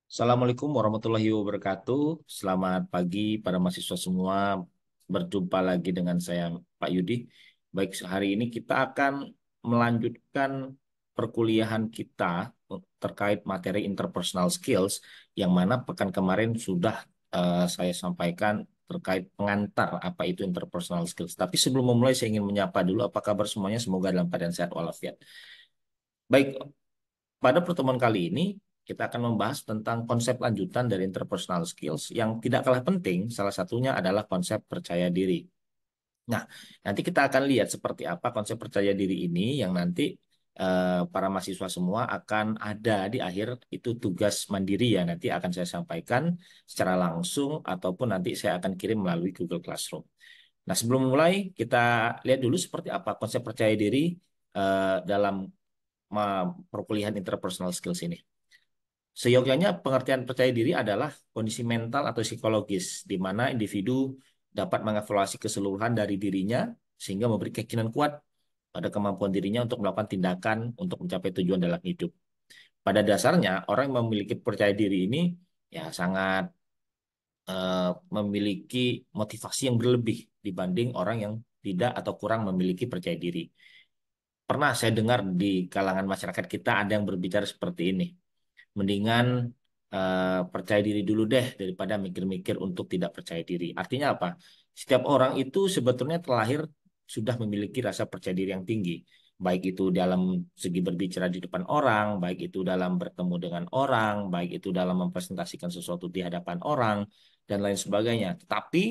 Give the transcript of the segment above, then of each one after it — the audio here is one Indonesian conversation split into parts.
Assalamualaikum warahmatullahi wabarakatuh. Selamat pagi para mahasiswa semua. Berjumpa lagi dengan saya Pak Yudi. Baik, hari ini kita akan melanjutkan perkuliahan kita terkait materi interpersonal skills yang mana pekan kemarin sudah saya sampaikan terkait pengantar apa itu interpersonal skills. Tapi sebelum memulai saya ingin menyapa dulu apa kabar semuanya. Semoga dalam keadaan sehat walafiat. Baik, pada pertemuan kali ini, kita akan membahas tentang konsep lanjutan dari interpersonal skills yang tidak kalah penting, salah satunya adalah konsep percaya diri. Nah, nanti kita akan lihat seperti apa konsep percaya diri ini yang nanti para mahasiswa semua akan ada di akhir itu tugas mandiri ya, nanti akan saya sampaikan secara langsung ataupun nanti saya akan kirim melalui Google Classroom. Nah, sebelum mulai, kita lihat dulu seperti apa konsep percaya diri dalam perkuliahan interpersonal skills ini. Seyogyanya pengertian percaya diri adalah kondisi mental atau psikologis di mana individu dapat mengevaluasi keseluruhan dari dirinya sehingga memberi keyakinan kuat pada kemampuan dirinya untuk melakukan tindakan untuk mencapai tujuan dalam hidup. Pada dasarnya, orang yang memiliki percaya diri ini ya sangat eh, memiliki motivasi yang berlebih dibanding orang yang tidak atau kurang memiliki percaya diri. Pernah saya dengar di kalangan masyarakat kita ada yang berbicara seperti ini. Mendingan percaya diri dulu deh daripada mikir-mikir untuk tidak percaya diri. Artinya apa? Setiap orang itu sebetulnya terlahir sudah memiliki rasa percaya diri yang tinggi. Baik itu dalam segi berbicara di depan orang, baik itu dalam bertemu dengan orang, baik itu dalam mempresentasikan sesuatu di hadapan orang, dan lain sebagainya. Tetapi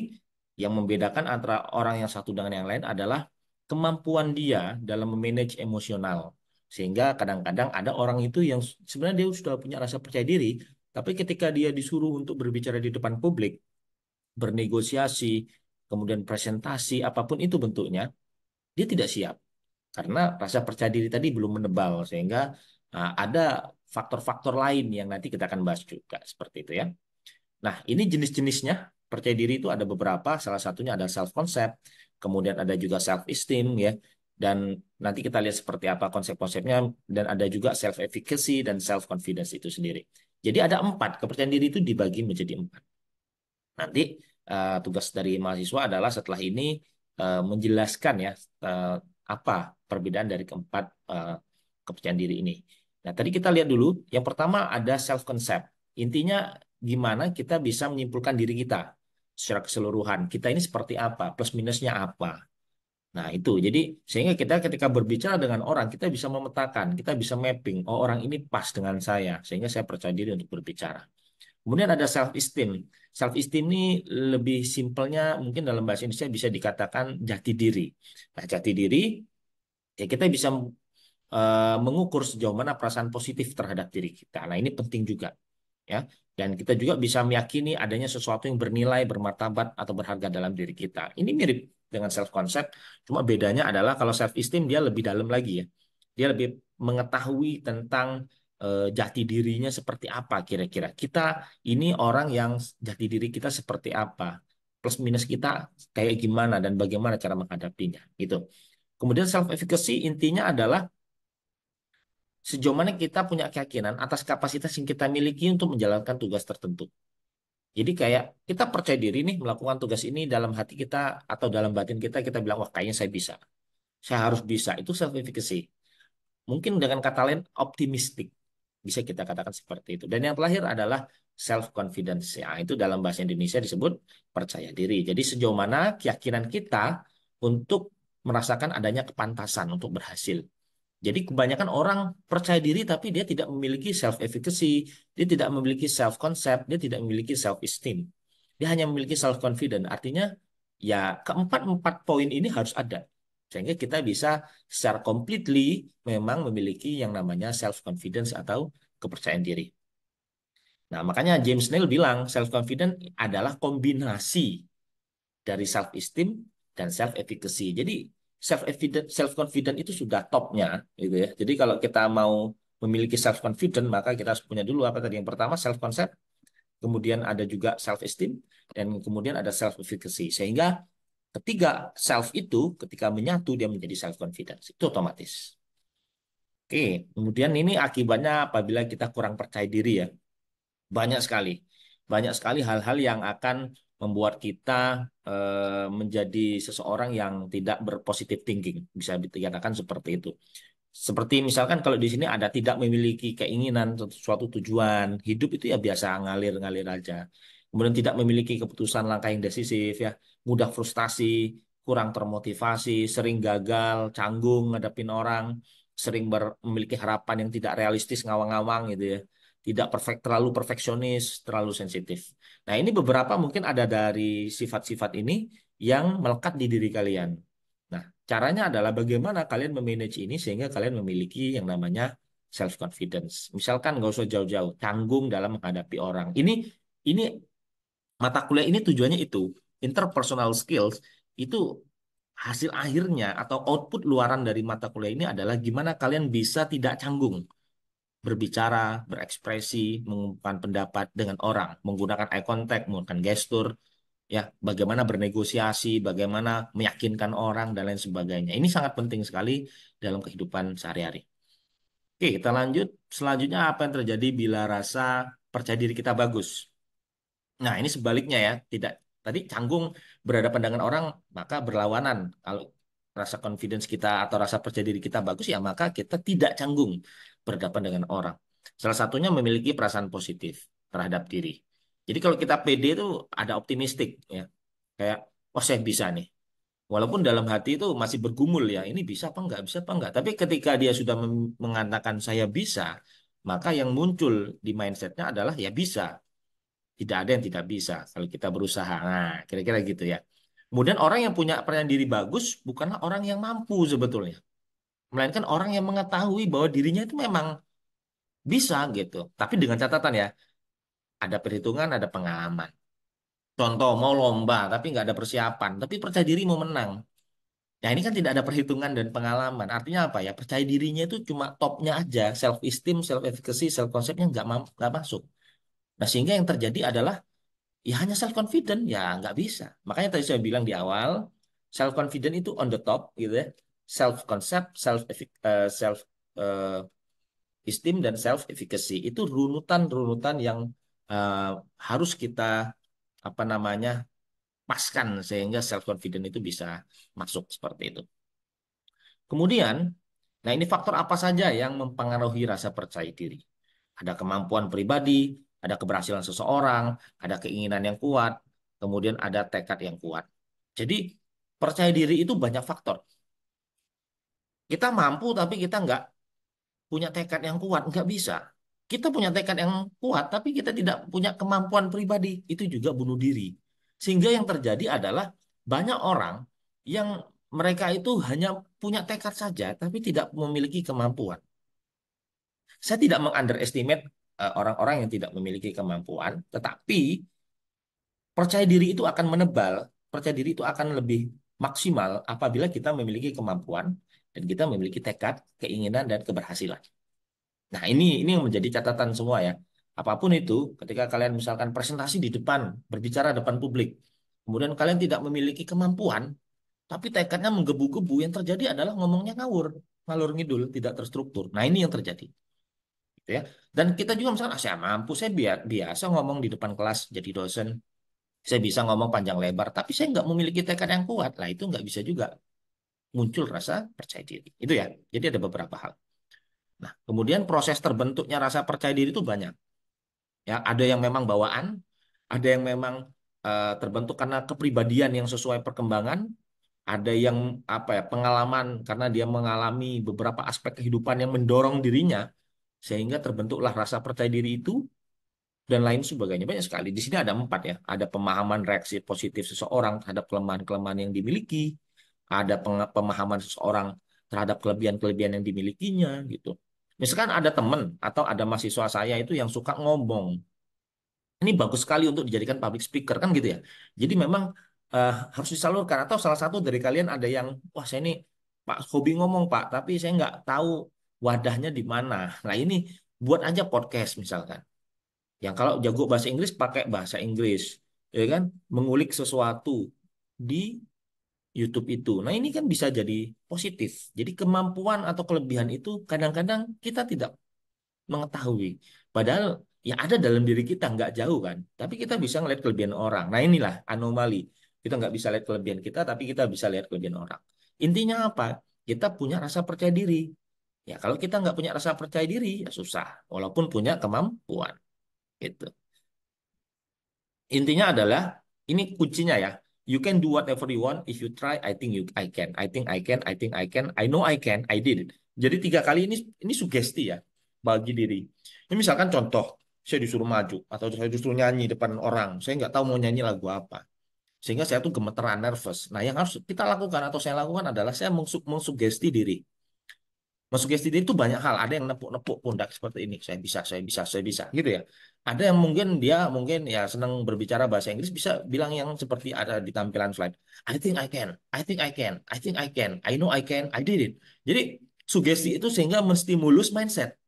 yang membedakan antara orang yang satu dengan yang lain adalah kemampuan dia dalam memanage emosional. Sehingga kadang-kadang ada orang itu yang sebenarnya dia sudah punya rasa percaya diri, tapi ketika dia disuruh untuk berbicara di depan publik, bernegosiasi, kemudian presentasi, apapun itu bentuknya, dia tidak siap. Karena rasa percaya diri tadi belum menebal, sehingga ada faktor-faktor lain yang nanti kita akan bahas juga, seperti itu ya. Nah, ini jenis-jenisnya. Percaya diri itu ada beberapa, salah satunya ada self-concept, kemudian ada juga self-esteem ya. Dan nanti kita lihat seperti apa konsep-konsepnya, dan ada juga self-efficacy dan self-confidence itu sendiri. Jadi ada empat, kepercayaan diri itu dibagi menjadi empat. Nanti tugas dari mahasiswa adalah setelah ini menjelaskan ya eh, apa perbedaan dari keempat kepercayaan diri ini. Nah, tadi kita lihat dulu, yang pertama ada self-concept. Intinya gimana kita bisa menyimpulkan diri kita secara keseluruhan. Kita ini seperti apa, plus minusnya apa. Nah, itu. Jadi, sehingga kita ketika berbicara dengan orang, kita bisa memetakan, kita bisa mapping, oh orang ini pas dengan saya, sehingga saya percaya diri untuk berbicara. Kemudian ada self esteem. Self esteem ini lebih simpelnya mungkin dalam bahasa Indonesia bisa dikatakan jati diri. Nah, jati diri ya kita bisa mengukur sejauh mana perasaan positif terhadap diri kita. Nah, ini penting juga ya. Dan kita juga bisa meyakini adanya sesuatu yang bernilai, bermartabat atau berharga dalam diri kita. Ini mirip dengan self concept, cuma bedanya adalah kalau self esteem dia lebih dalam lagi ya. Dia lebih mengetahui tentang jati dirinya seperti apa kira-kira. Kita ini orang yang jati diri kita seperti apa, plus minus kita kayak gimana dan bagaimana cara menghadapinya gitu. Kemudian self efficacy intinya adalah sejauh mana kita punya keyakinan atas kapasitas yang kita miliki untuk menjalankan tugas tertentu. Jadi kayak kita percaya diri nih melakukan tugas ini dalam hati kita atau dalam batin kita, kita bilang, wah kayaknya saya bisa. Saya harus bisa. Itu self-efficacy. Mungkin dengan kata lain optimistik. Bisa kita katakan seperti itu. Dan yang terakhir adalah self-confidence. Ya, itu dalam bahasa Indonesia disebut percaya diri. Jadi sejauh mana keyakinan kita untuk merasakan adanya kepantasan untuk berhasil. Jadi kebanyakan orang percaya diri tapi dia tidak memiliki self efficacy, dia tidak memiliki self concept, dia tidak memiliki self esteem. Dia hanya memiliki self confident. Artinya ya keempat-empat poin ini harus ada sehingga kita bisa secara completely memang memiliki yang namanya self confidence atau kepercayaan diri. Nah, makanya James Neal bilang self confident adalah kombinasi dari self esteem dan self efficacy. Jadi self confident itu sudah topnya gitu ya. Jadi kalau kita mau memiliki self confident maka kita harus punya dulu apa tadi yang pertama self concept, kemudian ada juga self esteem dan kemudian ada self efficacy. Sehingga ketiga self itu ketika menyatu dia menjadi self confidence. Itu otomatis. Oke, kemudian ini akibatnya apabila kita kurang percaya diri ya. Banyak sekali. Banyak sekali hal-hal yang akan membuat kita menjadi seseorang yang tidak berpositif thinking. Bisa dikatakan seperti itu. Seperti misalkan kalau di sini ada tidak memiliki keinginan suatu tujuan hidup itu ya biasa ngalir-ngalir aja. Kemudian tidak memiliki keputusan langkah yang decisif ya, mudah frustasi, kurang termotivasi, sering gagal, canggung ngadepin orang, sering memiliki harapan yang tidak realistis, ngawang-ngawang gitu ya. Tidak perfect, terlalu perfeksionis, terlalu sensitif. Nah, ini beberapa mungkin ada dari sifat-sifat ini yang melekat di diri kalian. Nah, caranya adalah bagaimana kalian memanage ini sehingga kalian memiliki yang namanya self confidence. Misalkan nggak usah jauh-jauh, canggung dalam menghadapi orang. Ini mata kuliah ini tujuannya itu interpersonal skills itu hasil akhirnya atau output luaran dari mata kuliah ini adalah gimana kalian bisa tidak canggung berbicara, berekspresi, mengungkapkan pendapat dengan orang, menggunakan eye contact, menggunakan gestur, ya, bagaimana bernegosiasi, bagaimana meyakinkan orang dan lain sebagainya. Ini sangat penting sekali dalam kehidupan sehari-hari. Oke, kita lanjut. Selanjutnya apa yang terjadi bila rasa percaya diri kita bagus? Nah, ini sebaliknya ya. Tidak tadi canggung berhadapan dengan orang, maka berlawanan. Kalau rasa confidence kita atau rasa percaya diri kita bagus ya, maka kita tidak canggung berhadapan dengan orang. Salah satunya memiliki perasaan positif terhadap diri. Jadi kalau kita pede itu ada optimistik ya. Kayak, oh saya bisa nih. Walaupun dalam hati itu masih bergumul ya, ini bisa apa enggak. Tapi ketika dia sudah mengatakan saya bisa, maka yang muncul di mindsetnya adalah ya bisa. Tidak ada yang tidak bisa kalau kita berusaha. Nah, kira-kira gitu ya. Kemudian orang yang punya percaya diri bagus bukanlah orang yang mampu sebetulnya. Melainkan orang yang mengetahui bahwa dirinya itu memang bisa gitu. Tapi dengan catatan ya, ada perhitungan, ada pengalaman. Contoh, mau lomba tapi nggak ada persiapan, tapi percaya diri mau menang. Nah, ini kan tidak ada perhitungan dan pengalaman. Artinya apa ya? Percaya dirinya itu cuma topnya aja, self esteem, self efficacy, self conceptnya nggak masuk. Nah, sehingga yang terjadi adalah ya hanya self confident ya nggak bisa. Makanya tadi saya bilang di awal, self confident itu on the top gitu ya. Self concept, self esteem dan self efficacy itu runutan-runutan yang eh, harus kita apa namanya paskan sehingga self confident itu bisa masuk seperti itu. Kemudian, nah ini faktor apa saja yang mempengaruhi rasa percaya diri? Ada kemampuan pribadi, ada keberhasilan seseorang, ada keinginan yang kuat, kemudian ada tekad yang kuat. Jadi percaya diri itu banyak faktor. Kita mampu tapi kita nggak punya tekad yang kuat, nggak bisa. Kita punya tekad yang kuat tapi kita tidak punya kemampuan pribadi, itu juga bunuh diri. Sehingga yang terjadi adalah banyak orang yang mereka itu hanya punya tekad saja tapi tidak memiliki kemampuan. Saya tidak mengunderestimate orang-orang yang tidak memiliki kemampuan, tetapi percaya diri itu akan menebal, percaya diri itu akan lebih maksimal apabila kita memiliki kemampuan dan kita memiliki tekad, keinginan, dan keberhasilan. Nah, ini yang menjadi catatan semua ya. Apapun itu, ketika kalian misalkan presentasi di depan, berbicara depan publik, kemudian kalian tidak memiliki kemampuan, tapi tekadnya menggebu-gebu, yang terjadi adalah ngomongnya ngawur, ngalur ngidul, tidak terstruktur. Nah, ini yang terjadi gitu ya. Dan kita juga misalkan, saya mampu, saya biasa ngomong di depan kelas jadi dosen, saya bisa ngomong panjang lebar, tapi saya nggak memiliki tekad yang kuat. Lah itu nggak bisa juga muncul rasa percaya diri. Itu ya. Jadi ada beberapa hal. Nah, kemudian proses terbentuknya rasa percaya diri itu banyak. Ya, ada yang memang bawaan, ada yang memang terbentuk karena kepribadian yang sesuai perkembangan, ada yang apa ya pengalaman karena dia mengalami beberapa aspek kehidupan yang mendorong dirinya sehingga terbentuklah rasa percaya diri itu dan lain sebagainya. Banyak sekali. Di sini ada empat ya. Ada pemahaman reaksi positif seseorang terhadap kelemahan-kelemahan yang dimiliki. Ada pemahaman seseorang terhadap kelebihan-kelebihan yang dimilikinya gitu. Misalkan ada teman atau ada mahasiswa saya itu yang suka ngomong. Ini bagus sekali untuk dijadikan public speaker kan gitu ya. Jadi memang harus disalurkan. Atau salah satu dari kalian ada yang, wah saya ini Pak hobi ngomong Pak, tapi saya nggak tahu wadahnya di mana. Nah ini buat aja podcast misalkan. Yang kalau jago bahasa Inggris pakai bahasa Inggris, ya kan? Mengulik sesuatu di YouTube itu. Nah, ini kan bisa jadi positif. Jadi kemampuan atau kelebihan itu kadang-kadang kita tidak mengetahui. Padahal ya ada dalam diri kita, nggak jauh kan. Tapi kita bisa ngeliat kelebihan orang. Nah inilah anomali. Kita nggak bisa lihat kelebihan kita, tapi kita bisa lihat kelebihan orang. Intinya apa? Kita punya rasa percaya diri. Ya kalau kita nggak punya rasa percaya diri, ya susah. Walaupun punya kemampuan. Gitu. Intinya adalah ini kuncinya ya. You can do whatever you want if you try. I can. I think I can. I think I can. I know I can. I did it. Jadi 3 kali ini sugesti ya bagi diri. Ini misalkan contoh, saya disuruh maju atau saya disuruh nyanyi depan orang. Saya nggak tahu mau nyanyi lagu apa. Sehingga saya tuh gemeteran, nervous. Nah, yang harus kita lakukan atau saya lakukan adalah saya mengsugesti diri. Mengsugesti diri itu banyak hal. Ada yang nepuk-nepuk pundak seperti ini. Saya bisa, saya bisa, saya bisa. Gitu ya. Ada yang mungkin dia mungkin ya senang berbicara bahasa Inggris bisa bilang yang seperti ada di tampilan slide. I think I can. I think I can. I think I can. I know I can. I did it. Jadi sugesti itu sehingga menstimulus mindset.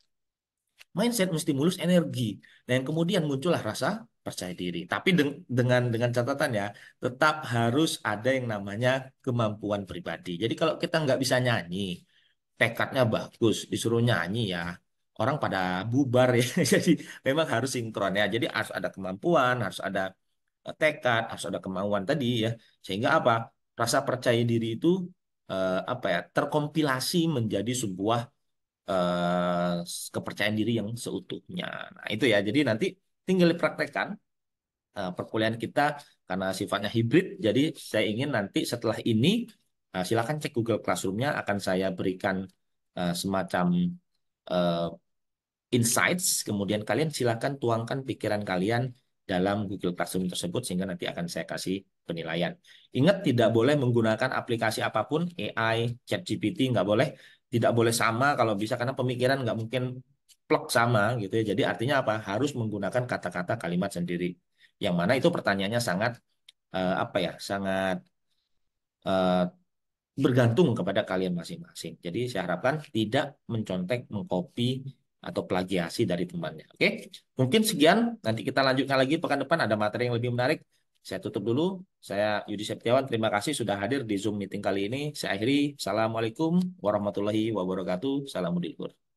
Mindset menstimulus energi. Dan kemudian muncullah rasa percaya diri. Tapi dengan catatan ya, tetap harus ada yang namanya kemampuan pribadi. Jadi kalau kita nggak bisa nyanyi, tekadnya bagus, disuruh nyanyi ya orang pada bubar ya. Jadi memang harus sinkron ya. Jadi harus ada kemampuan, harus ada tekad, harus ada kemauan tadi ya. Sehingga apa? Rasa percaya diri itu apa ya? Terkompilasi menjadi sebuah eh, kepercayaan diri yang seutuhnya. Nah, itu ya. Jadi nanti tinggal dipraktekkan perkuliahan kita karena sifatnya hibrid. Jadi saya ingin nanti setelah ini silakan cek Google Classroom-nya akan saya berikan semacam eh, insights, kemudian kalian silakan tuangkan pikiran kalian dalam Google Classroom tersebut sehingga nanti akan saya kasih penilaian. Ingat tidak boleh menggunakan aplikasi apapun, AI, ChatGPT nggak boleh, tidak boleh sama kalau bisa karena pemikiran nggak mungkin plek sama gitu ya. Jadi artinya apa? Harus menggunakan kata-kata kalimat sendiri. Yang mana itu pertanyaannya sangat apa ya? Sangat eh, bergantung kepada kalian masing-masing. Jadi saya harapkan tidak mencontek, mengcopy atau plagiasi dari temannya. Oke, mungkin sekian. Nanti kita lanjutkan lagi pekan depan ada materi yang lebih menarik. Saya tutup dulu. Saya Yudi Septiawan. Terima kasih sudah hadir di Zoom meeting kali ini. Saya akhiri. Assalamualaikum warahmatullahi wabarakatuh. Salam udilur.